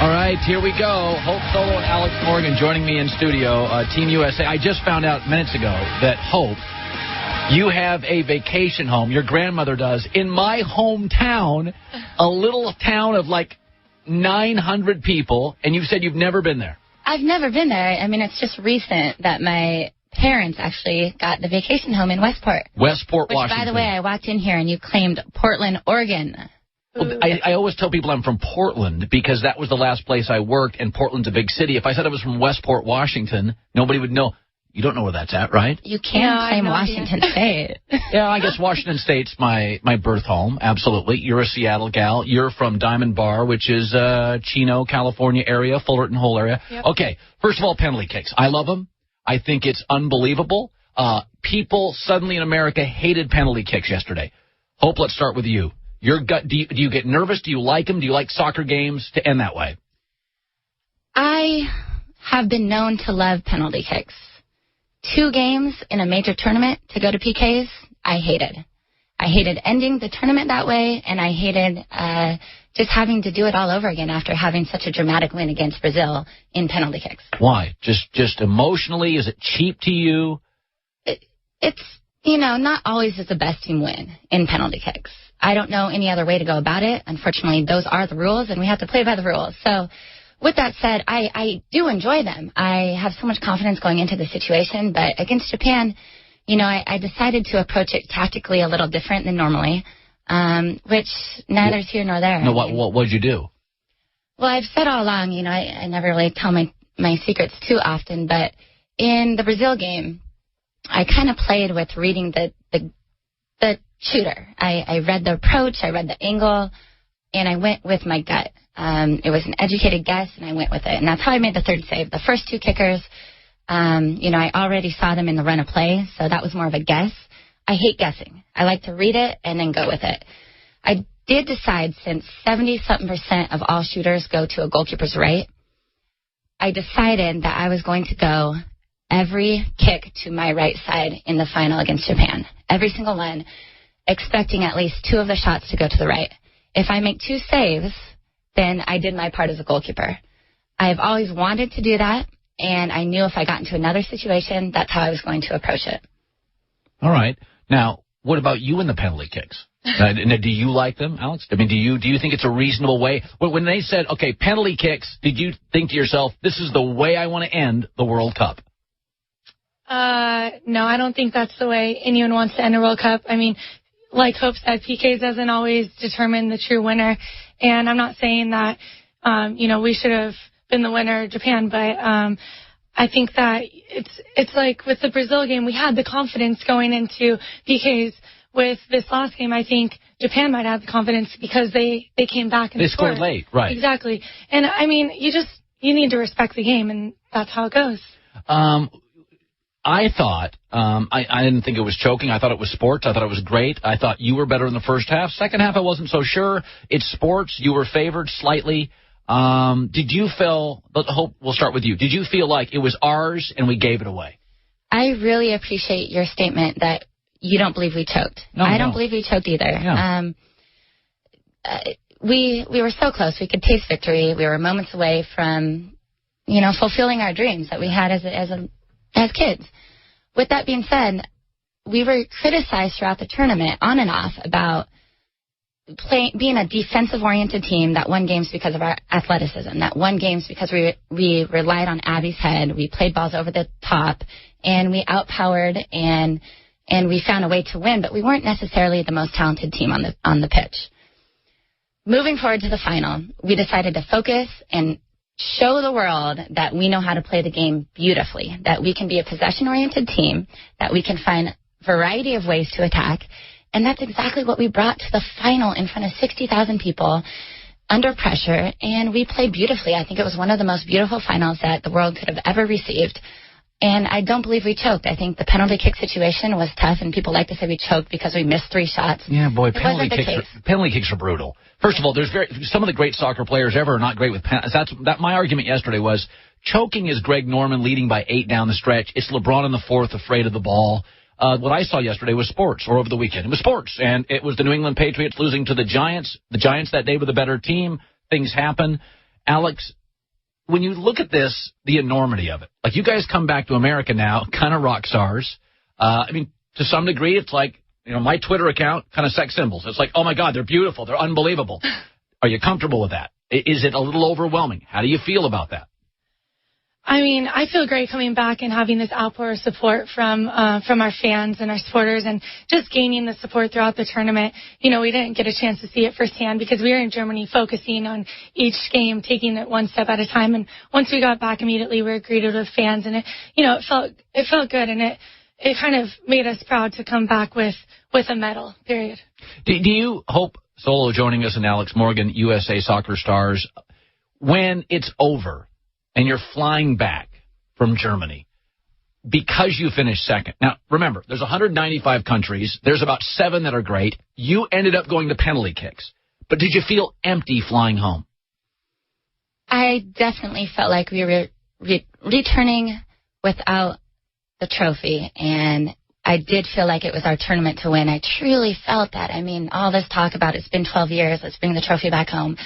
All right, here we go. Hope Solo and Alex Morgan joining me in studio. Team USA. I just found out minutes ago that Hope, you have a vacation home. Your grandmother does in my hometown, a little town of like 900 people, and you've said you've never been there. I've never been there. I mean, it's just recent that my parents actually got the vacation home in Westport. Westport, which, Washington. By the way, I walked in here and you claimed Portland, Oregon. Well, I always tell people I'm from Portland because that was the last place I worked, and Portland's a big city. If I said I was from Westport, Washington, nobody would know. You don't know where that's at, right? You can't claim Washington State. Yeah, I guess Washington State's my birth home, absolutely. You're a Seattle gal. You're from Diamond Bar, which is Chino, California area, Fullerton whole area. Yep. Okay, first of all, penalty kicks. I love them. I think it's unbelievable. People suddenly in America hated penalty kicks yesterday. Hope, let's start with you. Your gut, do you get nervous? Do you like them? Do you like soccer games to end that way? I have been known to love penalty kicks. 2 games in a major tournament to go to PKs, I hated. I hated ending the tournament that way, and I hated just having to do it all over again after having such a dramatic win against Brazil in penalty kicks. Why? Just emotionally? Is it cheap to you? It's, not always is the best team win in penalty kicks. I don't know any other way to go about it. Unfortunately, those are the rules, and we have to play by the rules. So with that said, I do enjoy them. I have so much confidence going into the situation, but against Japan, I decided to approach it tactically a little different than normally, which neither's here nor there. No, what'd you do? Well, I've said all along, I never really tell my secrets too often, but in the Brazil game, I kind of played with reading the shooter. I read the approach, I read the angle, and I went with my gut. It was an educated guess, and I went with it. And that's how I made the third save. The first 2 kickers, I already saw them in the run of play, so that was more of a guess. I hate guessing. I like to read it and then go with it. I did decide, since 70-something% of all shooters go to a goalkeeper's right, I decided that I was going to go every kick to my right side in the final against Japan. Every single one, expecting at least 2 of the shots to go to the right. If I make 2 saves, then I did my part as a goalkeeper. I've always wanted to do that, and I knew if I got into another situation, that's how I was going to approach it. All right. Now, what about you in the penalty kicks? Do you like them, Alex? I mean, do you think it's a reasonable way? When they said, okay, penalty kicks, did you think to yourself, this is the way I want to end the World Cup? No, I don't think that's the way anyone wants to end a World Cup. I mean, like Hope said, PKs doesn't always determine the true winner. And I'm not saying that, we should have been the winner of Japan, but I think that it's like with the Brazil game, we had the confidence going into PKs. With this last game, I think Japan might have the confidence because they came back and they scored late, right? Exactly. And I mean, you need to respect the game, and that's how it goes. I thought, I didn't think it was choking. I thought it was sports. I thought it was great. I thought you were better in the first half. Second half, I wasn't so sure. It's sports. You were favored slightly. Did you feel, Hope, we'll start with you. Did you feel like it was ours and we gave it away? I really appreciate your statement that you don't believe we choked. No, I don't believe we choked either. Yeah. We were so close. We could taste victory. We were moments away from, fulfilling our dreams that we had as kids. With that being said, we were criticized throughout the tournament on and off about being a defensive-oriented team that won games because of our athleticism, that won games because we relied on Abby's head, we played balls over the top, and we outpowered and we found a way to win, but we weren't necessarily the most talented team on the pitch. Moving forward to the final, we decided to focus and show the world that we know how to play the game beautifully, that we can be a possession-oriented team, that we can find a variety of ways to attack, and that's exactly what we brought to the final in front of 60,000 people under pressure, and we played beautifully. I think it was one of the most beautiful finals that the world could have ever received. And I don't believe we choked. I think the penalty kick situation was tough, and people like to say we choked because we missed 3 shots. Yeah, boy, penalty kicks are brutal. First of all, some of the great soccer players ever are not great with penalties. My argument yesterday was choking is Greg Norman leading by 8 down the stretch. It's LeBron in the 4th afraid of the ball. What I saw yesterday was sports, or over the weekend. It was sports, and it was the New England Patriots losing to the Giants. The Giants that day were the better team. Things happen. Alex, when you look at this, the enormity of it, like you guys come back to America now, kind of rock stars. I mean, to some degree, it's like, my Twitter account, kind of sex symbols. It's like, oh, my God, they're beautiful. They're unbelievable. Are you comfortable with that? Is it a little overwhelming? How do you feel about that? I mean, I feel great coming back and having this outpour of support from our fans and our supporters, and just gaining the support throughout the tournament. We didn't get a chance to see it firsthand because we were in Germany focusing on each game, taking it one step at a time. And once we got back immediately, we were greeted with fans, and it felt good, and it kind of made us proud to come back with a medal, period. Do you hope, Solo joining us, and Alex Morgan, USA Soccer Stars, when it's over and you're flying back from Germany because you finished second. Now, remember, there's 195 countries. There's about 7 that are great. You ended up going to penalty kicks. But did you feel empty flying home? I definitely felt like we were returning without the trophy, and I did feel like it was our tournament to win. I truly felt that. I mean, all this talk about it's been 12 years, let's bring the trophy back home.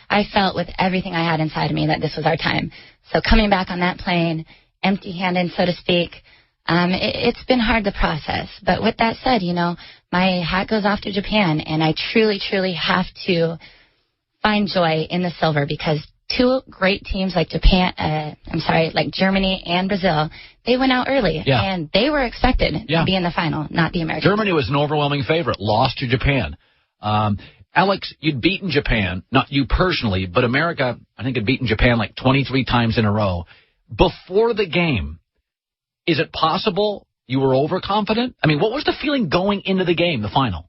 I felt with everything I had inside of me that this was our time. So coming back on that plane, empty-handed, so to speak, it's been hard to process. But with that said, my hat goes off to Japan, and I truly, truly have to find joy in the silver because 2 great teams like like Germany and Brazil, they went out early, and they were expected to be in the final, not the Americans. Germany was an overwhelming favorite, lost to Japan. Alex, you'd beaten Japan, not you personally, but America, I think, had beaten Japan like 23 times in a row. Before the game, is it possible you were overconfident? I mean, what was the feeling going into the game, the final?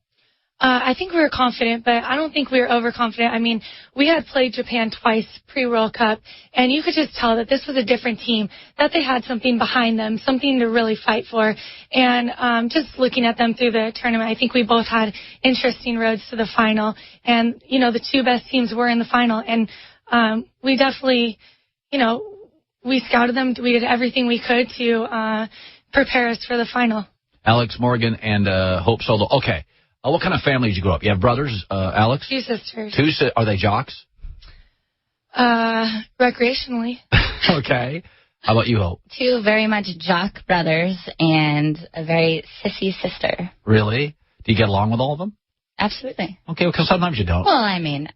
I think we were confident, but I don't think we were overconfident. I mean, we had played Japan twice pre-World Cup, and you could just tell that this was a different team, that they had something behind them, something to really fight for. And just looking at them through the tournament, I think we both had interesting roads to the final. And, the 2 best teams were in the final. And we definitely, we scouted them. We did everything we could to prepare us for the final. Alex Morgan and Hope Solo. Okay. What kind of family did you grow up? You have brothers, Alex? 2 sisters. 2 are they jocks? Recreationally. Okay. How about you, Hope? 2 very much jock brothers and a very sissy sister. Really? Do you get along with all of them? Absolutely. Okay, because sometimes you don't. Well, I mean...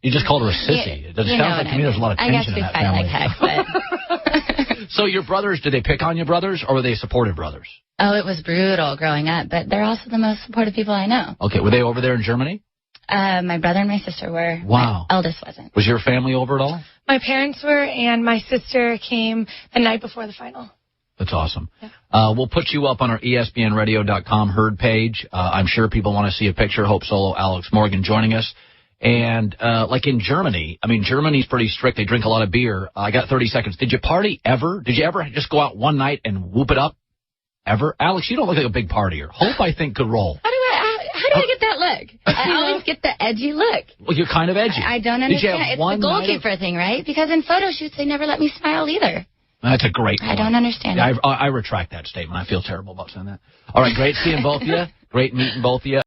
You just called her a sissy. It sounds like to me there's a lot of tension in that family. I guess we fight like heck, but... So your brothers, did they pick on your brothers, or were they supportive brothers? Oh, it was brutal growing up, but they're also the most supportive people I know. Okay, were they over there in Germany? My brother and my sister were. Wow. My eldest wasn't. Was your family over at all? My parents were, and my sister came the night before the final. That's awesome. Yeah. We'll put you up on our ESPNradio.com Herd page. I'm sure people want to see a picture. Hope Solo, Alex Morgan joining us. And like in Germany, I mean, Germany's pretty strict. They drink a lot of beer. I got 30 seconds. Did you party ever? Did you ever just go out one night and whoop it up? Ever? Alex, you don't look like a big partier. Hope, I think, could roll. How do I get that look? I always get the edgy look. Well, you're kind of edgy. I don't understand. It's the goalkeeper thing, right? Because in photo shoots, they never let me smile either. That's a great point. I don't understand it. I retract that statement. I feel terrible about saying that. All right, great seeing both of you. Great meeting both of you.